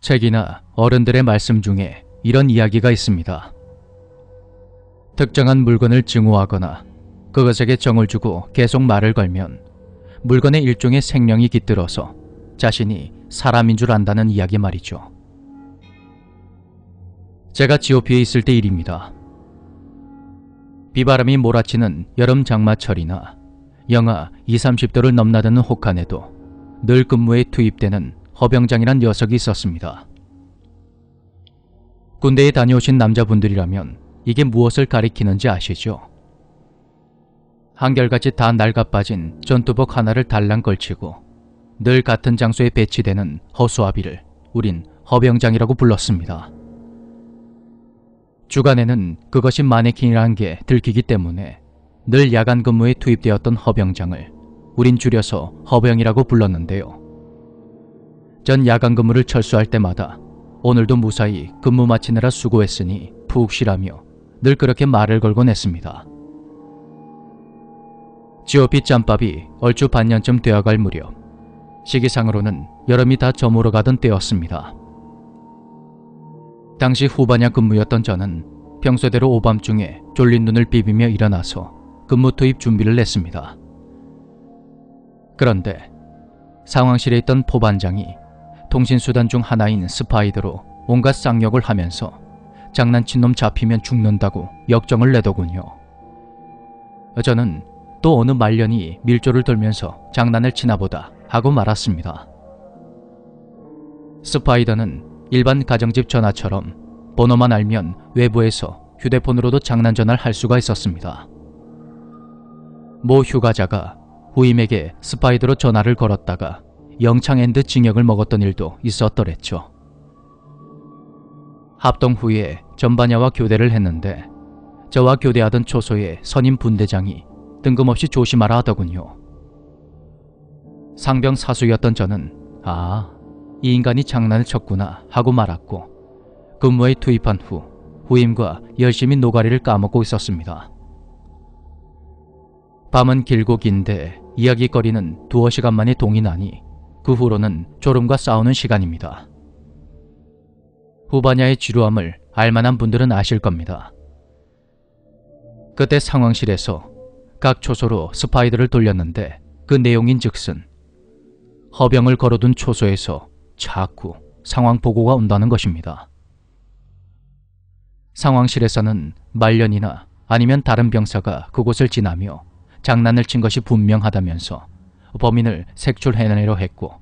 책이나 어른들의 말씀 중에 이런 이야기가 있습니다. 특정한 물건을 증오하거나 그것에게 정을 주고 계속 말을 걸면 물건에 일종의 생명이 깃들어서 자신이 사람인 줄 안다는 이야기 말이죠. 제가 GOP에 있을 때 일입니다. 비바람이 몰아치는 여름 장마철이나 영하 20-30도를 넘나드는 혹한에도 늘 근무에 투입되는 허병장이란 녀석이 있었습니다. 군대에 다녀오신 남자분들이라면 이게 무엇을 가리키는지 아시죠? 한결같이 다 낡아빠진 전투복 하나를 달랑 걸치고 늘 같은 장소에 배치되는 허수아비를 우린 허병장이라고 불렀습니다. 주간에는 그것이 마네킹이라는 게 들키기 때문에 늘 야간 근무에 투입되었던 허병장을 우린 줄여서 허병이라고 불렀는데요. 전 야간 근무를 철수할 때마다 오늘도 무사히 근무 마치느라 수고했으니 푹 쉬라며 늘 그렇게 말을 걸곤 했습니다. GOP 짬밥이 얼추 반년쯤 되어갈 무렵 시기상으로는 여름이 다 저물어 가던 때였습니다. 당시 후반야 근무였던 저는 평소대로 오밤중에 졸린 눈을 비비며 일어나서 근무 투입 준비를 했습니다. 그런데 상황실에 있던 포반장이 통신수단 중 하나인 스파이더로 온갖 쌍욕을 하면서 장난친 놈 잡히면 죽는다고 역정을 내더군요. 저는 또 어느 말년이 밀조를 돌면서 장난을 치나보다 하고 말았습니다. 스파이더는 일반 가정집 전화처럼 번호만 알면 외부에서 휴대폰으로도 장난 전화를 할 수가 있었습니다. 모 휴가자가 후임에게 스파이더로 전화를 걸었다가 영창엔드 징역을 먹었던 일도 있었더랬죠. 합동 후에 전반야와 교대를 했는데 저와 교대하던 초소의 선임 분대장이 뜬금없이 조심하라 하더군요. 상병 사수였던 저는 이 인간이 장난을 쳤구나 하고 말았고 근무에 투입한 후 후임과 열심히 노가리를 까먹고 있었습니다. 밤은 길고 긴데 이야기거리는 두어 시간 만에 동이 나니 그 후로는 졸음과 싸우는 시간입니다. 후반야의 지루함을 알만한 분들은 아실 겁니다. 그때 상황실에서 각 초소로 스파이더를 돌렸는데 그 내용인즉슨 허병을 걸어둔 초소에서 자꾸 상황 보고가 온다는 것입니다. 상황실에서는 말년이나 아니면 다른 병사가 그곳을 지나며 장난을 친 것이 분명하다면서 범인을 색출해내려 했고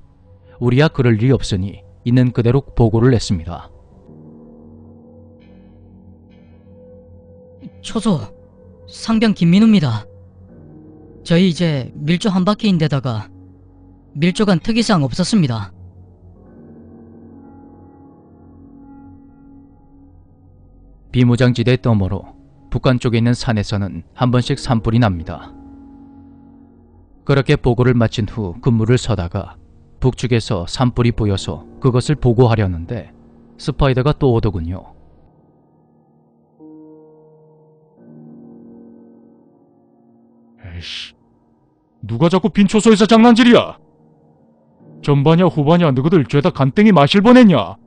우리야 그럴 일이 없으니 있는 그대로 보고를 냈습니다. 초소, 상병 김민우입니다. 저희 이제 밀조 한 바퀴인데다가 밀조간 특이사항 없었습니다. 비무장지대 너머로 북한 쪽에 있는 산에서는 한 번씩 산불이 납니다. 그렇게 보고를 마친 후 근무를 서다가 북측에서 산불이 보여서 그것을 보고하려는데 스파이더가 또 오더군요. 에이씨, 누가 자꾸 빈 초소에서 장난질이야? 전반야 후반야 너희들 죄다 간땡이 마실 뻔했냐? 어?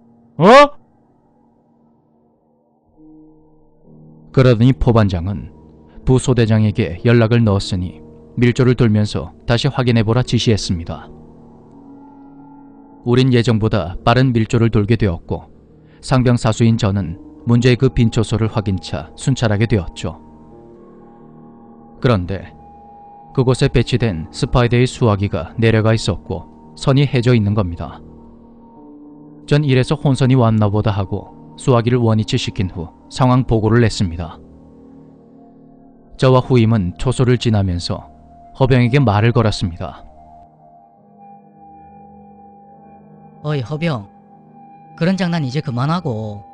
그러더니 포반장은 부소대장에게 연락을 넣었으니 밀조를 돌면서 다시 확인해보라 지시했습니다. 우린 예정보다 빠른 밀조를 돌게 되었고 상병 사수인 저는 문제의 그 빈 초소를 확인차 순찰하게 되었죠. 그런데 그곳에 배치된 스파이더의 수화기가 내려가 있었고 선이 해져 있는 겁니다. 전 이래서 혼선이 왔나 보다 하고 수화기를 원위치 시킨 후 상황 보고를 냈습니다. 저와 후임은 초소를 지나면서 허병에게 말을 걸었습니다. 어이 허병, 그런 장난 이제 그만하고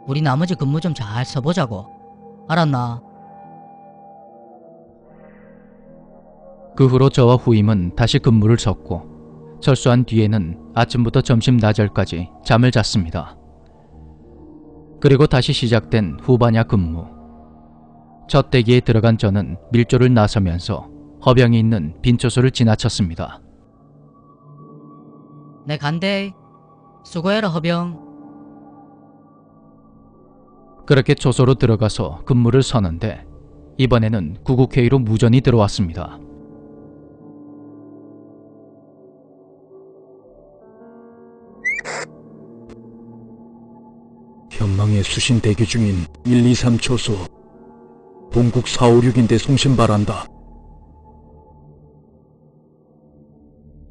우리 나머지 근무 좀 잘 서보자고. 알았나? 그 후로 저와 후임은 다시 근무를 섰고 철수한 뒤에는 아침부터 점심 낮절까지 잠을 잤습니다. 그리고 다시 시작된 후반야 근무. 첫 대기에 들어간 저는 밀조를 나서면서 허병이 있는 빈초소를 지나쳤습니다. 내 간대. 수고해라 허병. 그렇게 초소로 들어가서 근무를 서는데 이번에는 구국회의로 무전이 들어왔습니다. 현망에 수신 대기 중인 123 초소 본국 456인데 송신 바란다.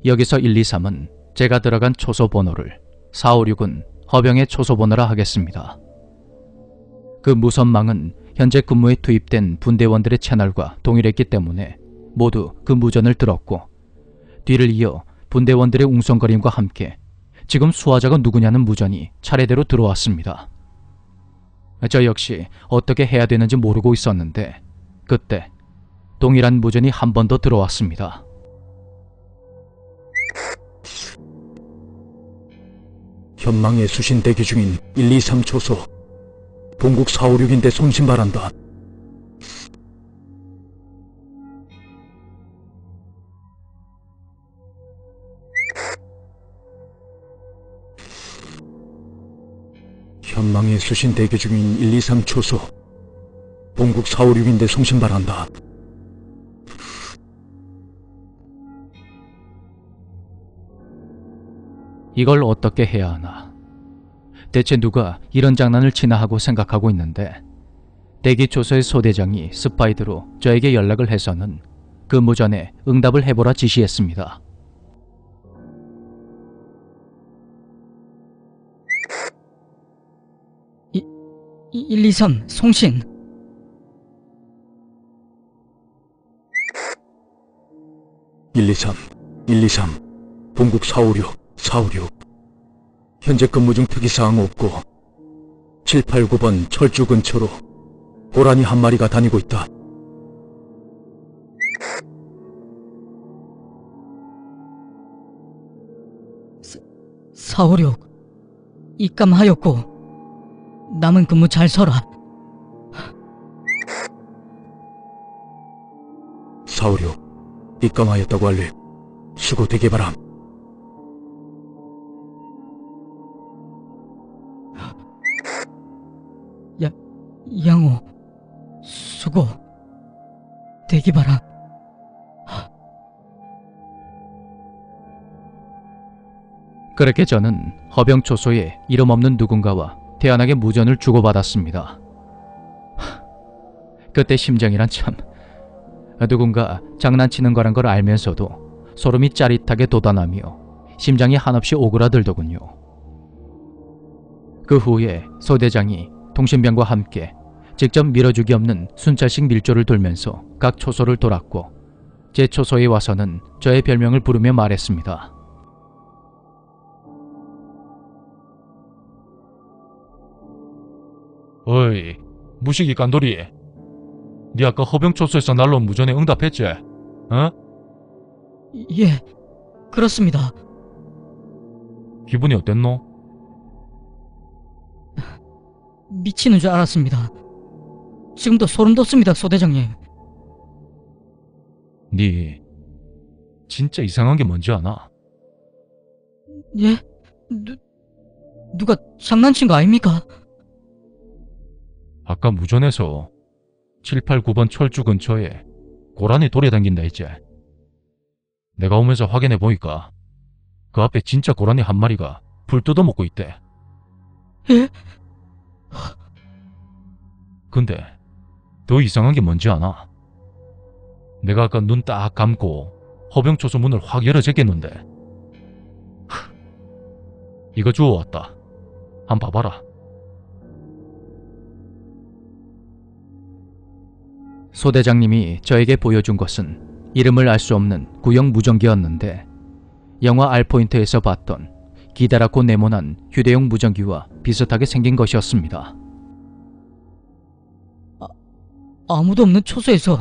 여기서 123은 제가 들어간 초소 번호를, 456은 허병의 초소 번호라 하겠습니다. 그 무선망은 현재 근무에 투입된 분대원들의 채널과 동일했기 때문에 모두 그 무전을 들었고, 뒤를 이어 분대원들의 웅성거림과 함께 지금 수화자가 누구냐는 무전이 차례대로 들어왔습니다. 저 역시 어떻게 해야 되는지 모르고 있었는데 그때 동일한 무전이 한 번 더 들어왔습니다. 현망에 수신 대기 중인 123 초소 본국 456인데 송신 바란다. 현망에 수신 대기 중인 123 초소 본국 456인데 송신 바란다. 이걸 어떻게 해야 하나. 대체 누가 이런 장난을 치나 하고 생각하고 있는데 대기 초소의 소대장이 스파이드로 저에게 연락을 해서는 그 무전에 응답을 해보라 지시했습니다. 이 123 송신. (123) 본국 456 현재 근무 중 특이사항 없고 789번 철주 근처로 고라니 한 마리가 다니고 있다. (456) 입감하였고 남은 근무 잘 서라. 456 입감하였다고 알리. 수고 되게 바람. 양호 수고 대기 바람. 그렇게 저는 허병 초소에 이름 없는 누군가와 태연하게 무전을 주고받았습니다. 그때 심정이란 참, 누군가 장난치는 거란 걸 알면서도 소름이 짜릿하게 돋아나며 심장이 한없이 오그라들더군요. 그 후에 소대장이 통신병과 함께 직접 밀어주기 없는 순찰식 밀조를 돌면서 각 초소를 돌았고 제 초소에 와서는 저의 별명을 부르며 말했습니다. 어이, 무식이 깐돌이. 니 아까 허병초소에서 날라온 무전에 응답했지? 어? 예, 그렇습니다. 기분이 어땠노? 미치는 줄 알았습니다. 지금도 소름 돋습니다, 소대장님. 니 진짜 이상한 게 뭔지 아나? 예? 누가 장난친 거 아닙니까? 아까 무전에서 789번 철주 근처에 고라니 돌아다닌다 했지? 내가 오면서 확인해 보니까 그 앞에 진짜 고라니 한 마리가 불 뜯어먹고 있대. 예? 근데 더 이상한 게 뭔지 아나? 내가 아까 눈 딱 감고 허병초소 문을 확 열어 제꼈는데 이거 주워왔다. 한 번 봐봐라. 소대장님이 저에게 보여준 것은 이름을 알 수 없는 구형 무전기였는데 영화 알포인트에서 봤던 기다랗고 네모난 휴대용 무전기와 비슷하게 생긴 것이었습니다. 아무도 없는 초소에서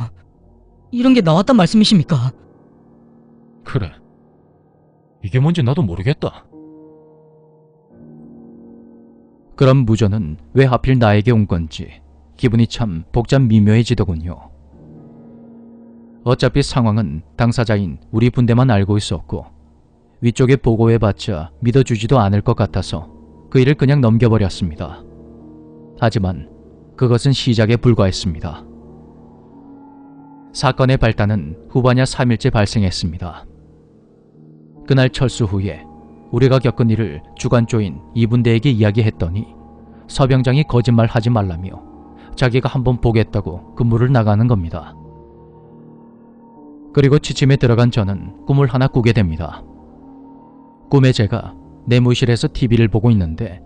이런 게 나왔단 말씀이십니까? 그래. 이게 뭔지 나도 모르겠다. 그럼 무전은 왜 하필 나에게 온 건지 기분이 참 복잡 미묘해지더군요. 어차피 상황은 당사자인 우리 분대만 알고 있었고 위쪽에 보고해봤자 믿어주지도 않을 것 같아서 그 일을 그냥 넘겨버렸습니다. 하지만 그것은 시작에 불과했습니다. 사건의 발단은 후반야 3일째 발생했습니다. 그날 철수 후에 우리가 겪은 일을 주간조인 이분대에게 이야기했더니 서병장이 거짓말하지 말라며 자기가 한번 보겠다고 근무를 나가는 겁니다. 그리고 취침에 들어간 저는 꿈을 하나 꾸게 됩니다. 꿈에 제가 내무실에서 TV를 보고 있는데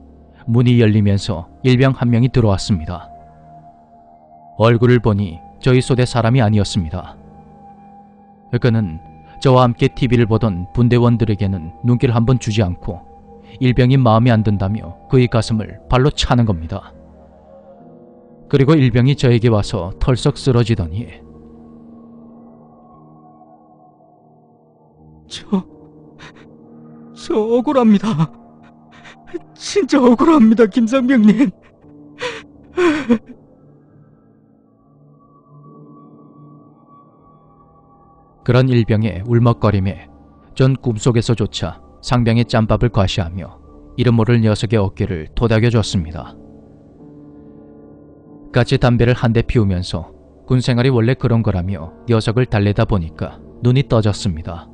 문이 열리면서 일병 한 명이 들어왔습니다. 얼굴을 보니 저희 소대 사람이 아니었습니다. 그는 저와 함께 TV를 보던 분대원들에게는 눈길 한번 주지 않고 일병이 마음에 안 든다며 그의 가슴을 발로 차는 겁니다. 그리고 일병이 저에게 와서 털썩 쓰러지더니 저 억울합니다. 진짜 억울합니다, 김상병님. 그런 일병의 울먹거림에 전 꿈속에서조차 상병의 짬밥을 과시하며 이름 모를 녀석의 어깨를 토닥여줬습니다. 같이 담배를 한 대 피우면서 군생활이 원래 그런 거라며 녀석을 달래다 보니까 눈이 떠졌습니다.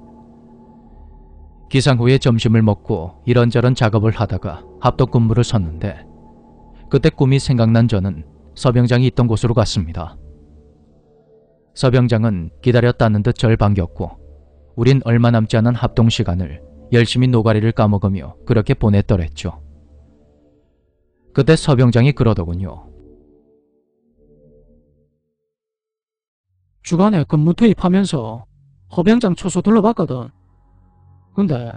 기상 후에 점심을 먹고 이런저런 작업을 하다가 합동 근무를 섰는데 그때 꿈이 생각난 저는 서병장이 있던 곳으로 갔습니다. 서병장은 기다렸다는 듯 절 반겼고 우린 얼마 남지 않은 합동 시간을 열심히 노가리를 까먹으며 그렇게 보냈더랬죠. 그때 서병장이 그러더군요. 주간에 근무 투입하면서 허병장 초소 둘러봤거든. 근데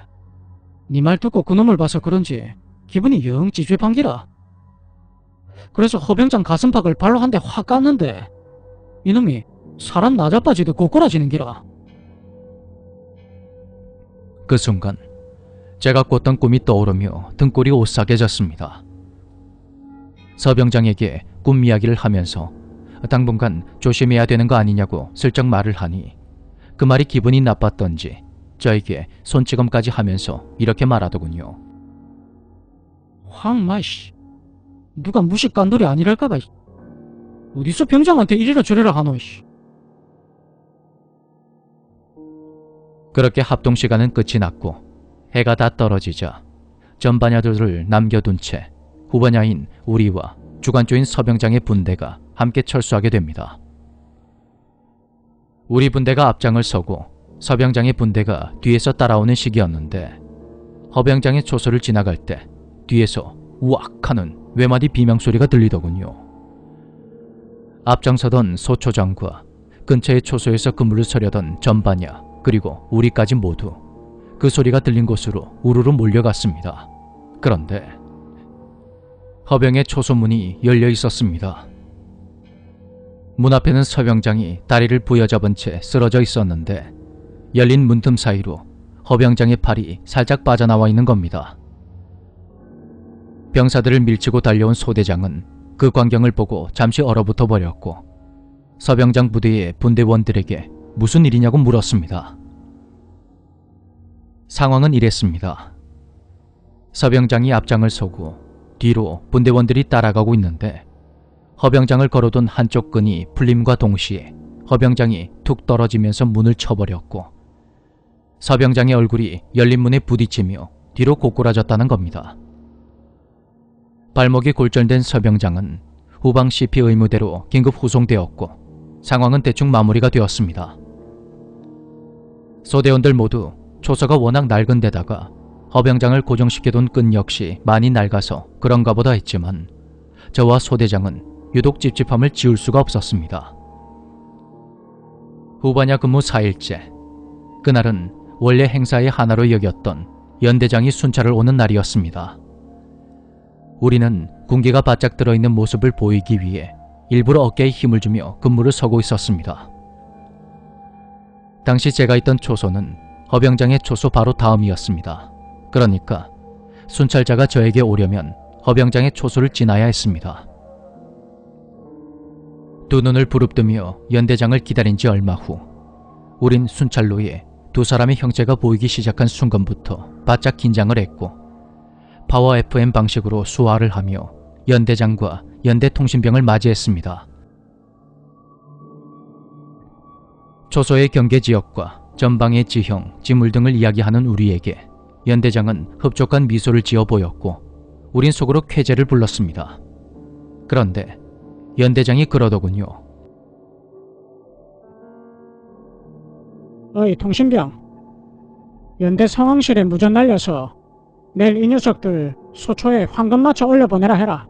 네 말 듣고 그놈을 봐서 그런지 기분이 영 찝찝한기라. 그래서 허병장 가슴팍을 발로 한 대 확 깠는데 이놈이 사람 나자빠지도 고꾸라지는 기라. 그 순간 제가 꿨던 꿈이 떠오르며 등골이 오싹해졌습니다. 서병장에게 꿈 이야기를 하면서 당분간 조심해야 되는 거 아니냐고 슬쩍 말을 하니 그 말이 기분이 나빴던지 저에게 손찌검까지 하면서 이렇게 말하더군요. 황마이씨, 누가 무식 깐돌이 아니랄까봐. 어디서 병장한테 이래라 저래라 하노. 그렇게 합동 시간은 끝이 났고 해가 다 떨어지자 전반야들을 남겨둔 채 후반야인 우리와 주간조인 서병장의 분대가 함께 철수하게 됩니다. 우리 분대가 앞장을 서고 서병장의 분대가 뒤에서 따라오는 시기였는데 허병장의 초소를 지나갈 때 뒤에서 우악 하는 외마디 비명소리가 들리더군요. 앞장서던 소초장과 근처의 초소에서 근무를 서려던 전반야 그리고 우리까지 모두 그 소리가 들린 곳으로 우르르 몰려갔습니다. 그런데 허병의 초소문이 열려 있었습니다. 문 앞에는 서병장이 다리를 부여잡은 채 쓰러져 있었는데 열린 문틈 사이로 허병장의 팔이 살짝 빠져나와 있는 겁니다. 병사들을 밀치고 달려온 소대장은 그 광경을 보고 잠시 얼어붙어 버렸고 서병장 부대의 분대원들에게 무슨 일이냐고 물었습니다. 상황은 이랬습니다. 서병장이 앞장을 서고 뒤로 분대원들이 따라가고 있는데 허병장을 걸어둔 한쪽 끈이 풀림과 동시에 허병장이 툭 떨어지면서 문을 쳐버렸고 서병장의 얼굴이 열린 문에 부딪히며 뒤로 고꾸라졌다는 겁니다. 발목이 골절된 서병장은 후방 CP 의무대로 긴급 후송되었고 상황은 대충 마무리가 되었습니다. 소대원들 모두 초소가 워낙 낡은 데다가 허병장을 고정시켜둔 끈 역시 많이 낡아서 그런가 보다 했지만 저와 소대장은 유독 찝찝함을 지울 수가 없었습니다. 후반야 근무 4일째, 그날은 원래 행사의 하나로 여겼던 연대장이 순찰을 오는 날이었습니다. 우리는 군기가 바짝 들어있는 모습을 보이기 위해 일부러 어깨에 힘을 주며 근무를 서고 있었습니다. 당시 제가 있던 초소는 허병장의 초소 바로 다음이었습니다. 그러니까 순찰자가 저에게 오려면 허병장의 초소를 지나야 했습니다. 두 눈을 부릅뜨며 연대장을 기다린 지 얼마 후 우린 순찰로에 두 사람의 형체가 보이기 시작한 순간부터 바짝 긴장을 했고 파워 FM 방식으로 수화를 하며 연대장과 연대 통신병을 맞이했습니다. 초소의 경계지역과 전방의 지형, 지물 등을 이야기하는 우리에게 연대장은 흡족한 미소를 지어 보였고 우린 속으로 쾌재를 불렀습니다. 그런데 연대장이 그러더군요. 어이 통신병, 연대 상황실에 무전 날려서 내일 이 녀석들 소초에 황금 맞춰 올려보내라 해라.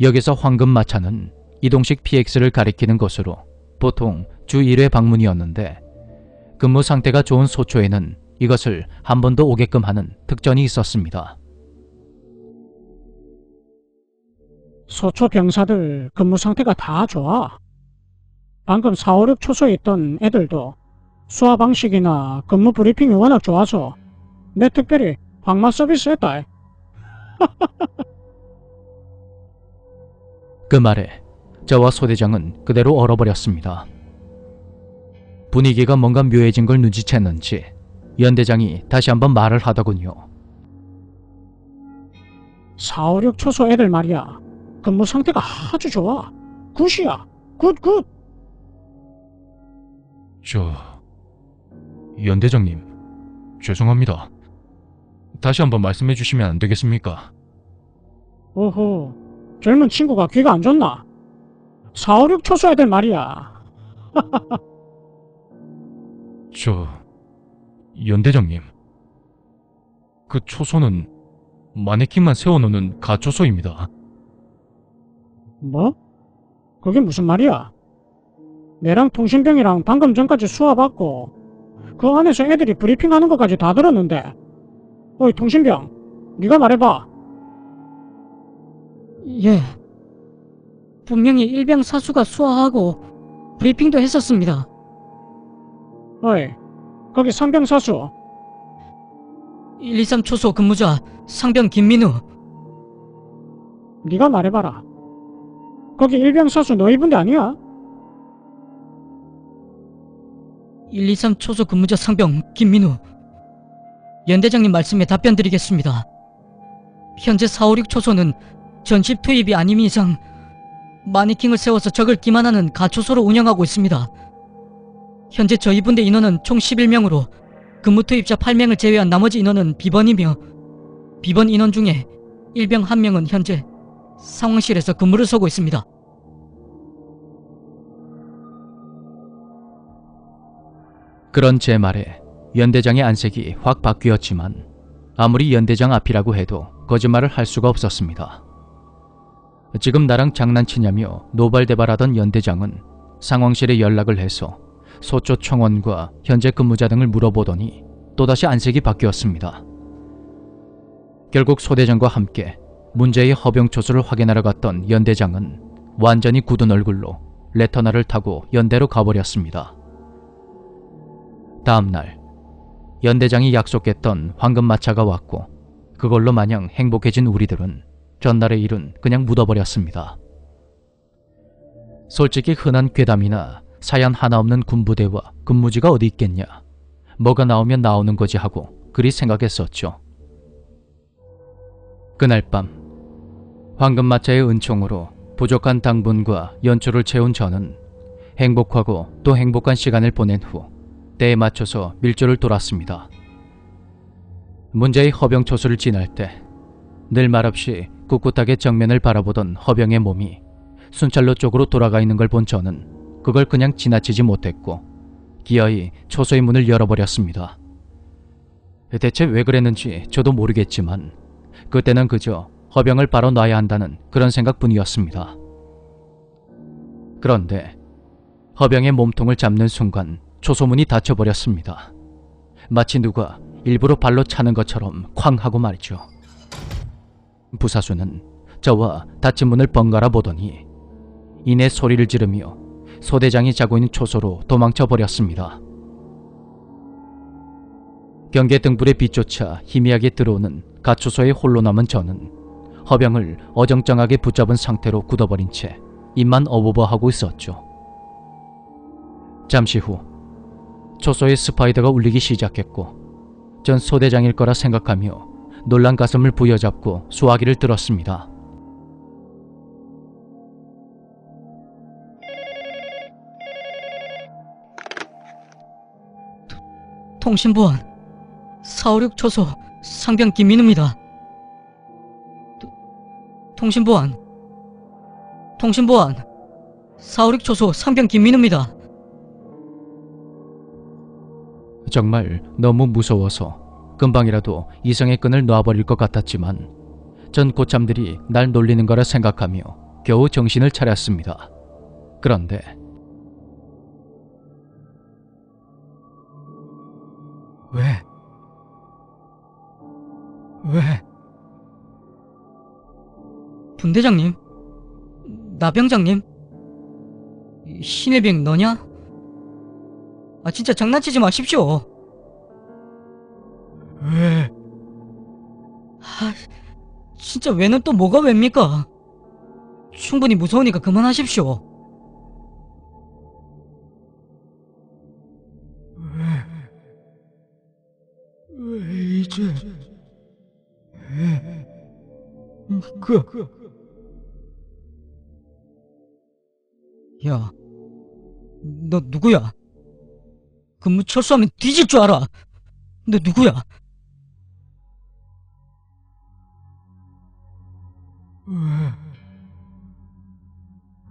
여기서 황금마차는 이동식 PX를 가리키는 것으로 보통 주 1회 방문이었는데 근무 상태가 좋은 소초에는 이것을 한 번 더 오게끔 하는 특전이 있었습니다. 소초 병사들 근무 상태가 다 좋아. 방금 4, 5, 6 초소에 있던 애들도 수화 방식이나 근무 브리핑이 워낙 좋아서 내 특별히 황마 서비스 했다. 그 말에 저와 소대장은 그대로 얼어버렸습니다. 분위기가 뭔가 묘해진 걸 눈치챘는지 연대장이 다시 한번 말을 하더군요. 4, 5, 6 초소 애들 말이야. 근무 상태가 아주 좋아. 굿이야. 굿. 연대장님, 죄송합니다. 다시 한번 말씀해 주시면 안 되겠습니까? 오호, 젊은 친구가 귀가 안 좋나? 4, 5, 6 초소 애들 말이야. 연대장님, 그 초소는 마네킹만 세워놓는 가초소입니다. 뭐? 그게 무슨 말이야? 내랑 통신병이랑 방금 전까지 수화받고 그 안에서 애들이 브리핑하는 것까지 다 들었는데. 어이 통신병, 네가 말해봐. 예. 분명히 일병 사수가 수화하고 브리핑도 했었습니다. 어이, 거기 상병 사수. 123 초소 근무자 상병 김민우. 네가 말해봐라. 거기 일병 사수 너희 분대 아니야? 123 초소 근무자 상병 김민우. 연대장님 말씀에 답변 드리겠습니다. 현재 4, 5, 6 초소는 전십 투입이 아님 이상 마네킹을 세워서 적을 기만하는 가초소로 운영하고 있습니다. 현재 저희 분대 인원은 총 11명으로 근무 투입자 8명을 제외한 나머지 인원은 비번이며 비번 인원 중에 일병 1명은 현재 상황실에서 근무를 서고 있습니다. 그런 제 말에 연대장의 안색이 확 바뀌었지만 아무리 연대장 앞이라고 해도 거짓말을 할 수가 없었습니다. 지금 나랑 장난치냐며 노발대발하던 연대장은 상황실에 연락을 해서 소초 청원과 현재 근무자 등을 물어보더니 또다시 안색이 바뀌었습니다. 결국 소대장과 함께 문제의 허병초소를 확인하러 갔던 연대장은 완전히 굳은 얼굴로 레터나를 타고 연대로 가버렸습니다. 다음날 연대장이 약속했던 황금마차가 왔고 그걸로 마냥 행복해진 우리들은 전날의 일은 그냥 묻어버렸습니다. 솔직히 흔한 괴담이나 사연 하나 없는 군부대와 근무지가 어디 있겠냐. 뭐가 나오면 나오는 거지 하고 그리 생각했었죠. 그날 밤 황금마차의 은총으로 부족한 당분과 연초를 채운 저는 행복하고 또 행복한 시간을 보낸 후 때에 맞춰서 밀조를 돌았습니다. 문제의 허병초소를 지날 때 늘 말없이 꿋꿋하게 정면을 바라보던 허병의 몸이 순찰로 쪽으로 돌아가 있는 걸 본 저는 그걸 그냥 지나치지 못했고 기어이 초소의 문을 열어버렸습니다. 대체 왜 그랬는지 저도 모르겠지만 그때는 그저 허병을 바로 놔야 한다는 그런 생각뿐이었습니다. 그런데 허병의 몸통을 잡는 순간 초소문이 닫혀버렸습니다. 마치 누가 일부러 발로 차는 것처럼 쾅 하고 말이죠. 부사수는 저와 닫힌 문을 번갈아 보더니 이내 소리를 지르며 소대장이 자고 있는 초소로 도망쳐 버렸습니다. 경계 등불의 빛조차 희미하게 들어오는 가초소에 홀로 남은 저는 허병을 어정쩡하게 붙잡은 상태로 굳어버린 채 입만 어버버하고 있었죠. 잠시 후 초소의 스파이더가 울리기 시작했고 전 소대장일 거라 생각하며 놀란 가슴을 부여잡고 수화기를 들었습니다. 통신보안 456 초소 상병 김민우입니다. 통신보안 456 초소 상병 김민우입니다. 정말 너무 무서워서 금방이라도 이성의 끈을 놔버릴 것 같았지만 전 고참들이 날 놀리는 거라 생각하며 겨우 정신을 차렸습니다. 그런데 왜? 분대장님, 나병장님, 신해병 너냐? 아 진짜 장난치지 마십시오. 왜? 아 진짜 왜는 또 뭐가 왜입니까? 충분히 무서우니까 그만하십시오. 왜 이제? 야, 너 누구야? 근무 철수하면 뒤질 줄 알아. 너 누구야?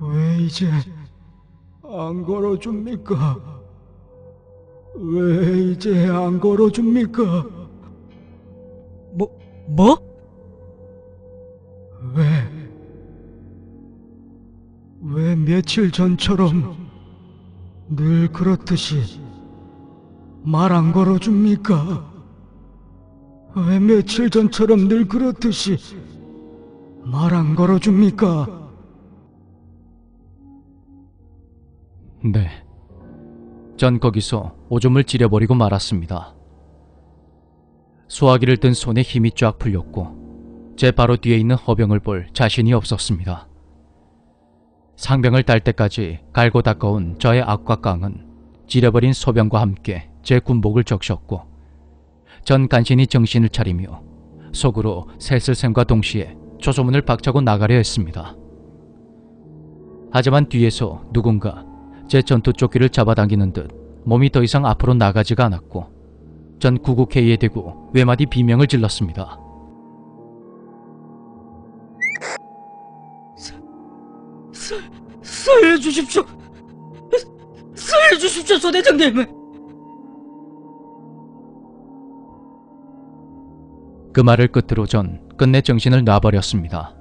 왜 이제 안 걸어줍니까? 왜 이제 안 걸어줍니까? 뭐? 왜 며칠 전처럼 늘 그렇듯이 말 안 걸어줍니까? 왜 며칠 전처럼 늘 그렇듯이 말 안 걸어줍니까? 네, 전 거기서 오줌을 지려버리고 말았습니다. 수화기를 든 손에 힘이 쫙 풀렸고 제 바로 뒤에 있는 허병을 볼 자신이 없었습니다. 상병을 달 때까지 갈고 닦아온 저의 악과 깡은 지려버린 소변과 함께 제 군복을 적셨고 전 간신히 정신을 차리며 속으로 새슬샘과 동시에 초소문을 박차고 나가려 했습니다. 하지만 뒤에서 누군가 제 전투조끼를 잡아당기는 듯 몸이 더 이상 앞으로 나가지가 않았고 전 구국회의에 대고 외마디 비명을 질렀습니다. 살려주십시오. 살려주십시오, 소대장님. 그 말을 끝으로 전 끝내 정신을 놔버렸습니다.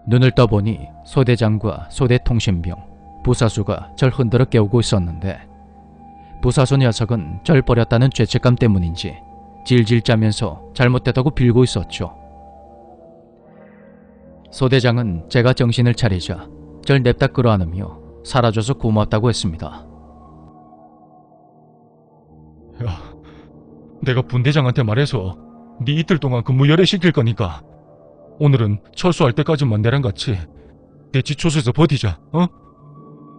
눈을 떠보니 소대장과 소대통신병, 부사수가 절 흔들어 깨우고 있었는데 부사수 녀석은 절 버렸다는 죄책감 때문인지 질질 짜면서 잘못됐다고 빌고 있었죠. 소대장은 제가 정신을 차리자 절 냅다 끌어안으며 살아줘서 고맙다고 했습니다. 야, 내가 분대장한테 말해서 네 이틀 동안 근무 열애시킬 거니까 오늘은 철수할 때까지만 내랑 같이 대치초소에서 버티자.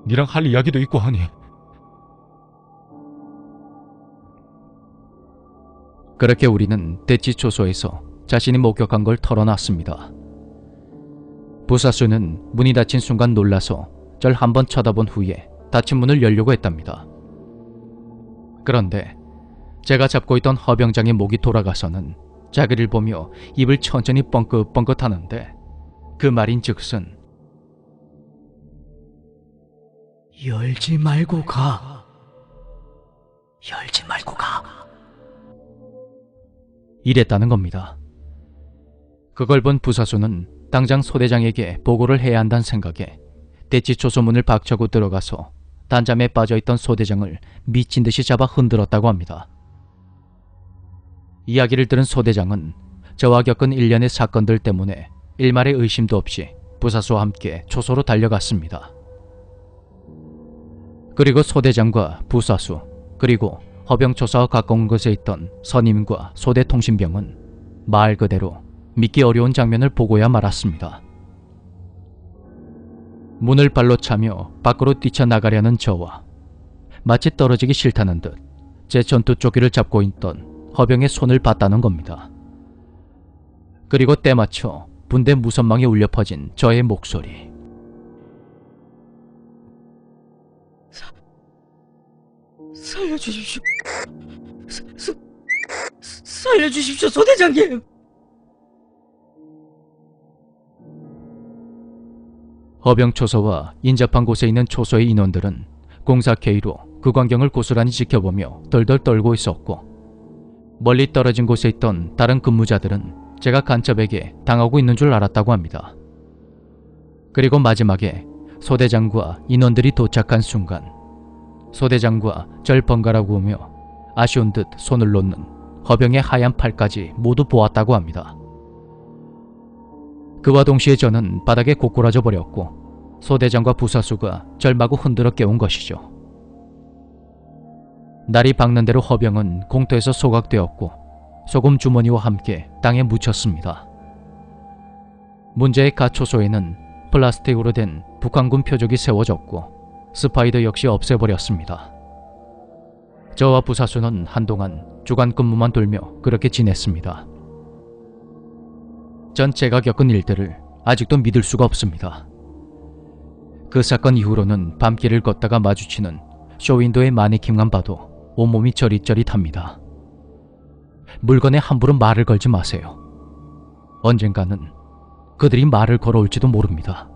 니랑 할 이야기도 있고 하니. 그렇게 우리는 대치초소에서 자신이 목격한 걸 털어놨습니다. 부사수는 문이 닫힌 순간 놀라서 절 한번 쳐다본 후에 닫힌 문을 열려고 했답니다. 그런데 제가 잡고 있던 허병장의 목이 돌아가서는 자기를 보며 입을 천천히 뻥긋뻥긋 하는데 그 말인즉슨 열지 말고 가. 열지 말고 가. 이랬다는 겁니다. 그걸 본 부사수는 당장 소대장에게 보고를 해야 한다는 생각에 대치초소 문을 박차고 들어가서 단잠에 빠져있던 소대장을 미친 듯이 잡아 흔들었다고 합니다. 이야기를 들은 소대장은 저와 겪은 일련의 사건들 때문에 일말의 의심도 없이 부사수와 함께 초소로 달려갔습니다. 그리고 소대장과 부사수 그리고 허병초소와 가까운 곳에 있던 선임과 소대통신병은 말 그대로 믿기 어려운 장면을 보고야 말았습니다. 문을 발로 차며 밖으로 뛰쳐나가려는 저와 마치 떨어지기 싫다는 듯 제 전투조끼를 잡고 있던 허병의 손을 봤다는 겁니다. 그리고 때맞춰 분대 무선망에 울려 퍼진 저의 목소리. 살려주십시오. 살려주십시오, 소대장님. 허병 초소와 인접한 곳에 있는 초소의 인원들은 공사 K로 그 광경을 고스란히 지켜보며 덜덜 떨고 있었고, 멀리 떨어진 곳에 있던 다른 근무자들은 제가 간첩에게 당하고 있는 줄 알았다고 합니다. 그리고 마지막에 소대장과 인원들이 도착한 순간 소대장과 절 번갈아 구우며 아쉬운 듯 손을 놓는 허병의 하얀 팔까지 모두 보았다고 합니다. 그와 동시에 저는 바닥에 고꾸라져 버렸고 소대장과 부사수가 절 마구 흔들어 깨운 것이죠. 날이 밝는 대로 허병은 공터에서 소각되었고 소금 주머니와 함께 땅에 묻혔습니다. 문제의 가초소에는 플라스틱으로 된 북한군 표적이 세워졌고 스파이더 역시 없애버렸습니다. 저와 부사수는 한동안 주간 근무만 돌며 그렇게 지냈습니다. 전 제가 겪은 일들을 아직도 믿을 수가 없습니다. 그 사건 이후로는 밤길을 걷다가 마주치는 쇼윈도의 마네킹만 봐도 온몸이 저릿저릿합니다. 물건에 함부로 말을 걸지 마세요. 언젠가는 그들이 말을 걸어올지도 모릅니다.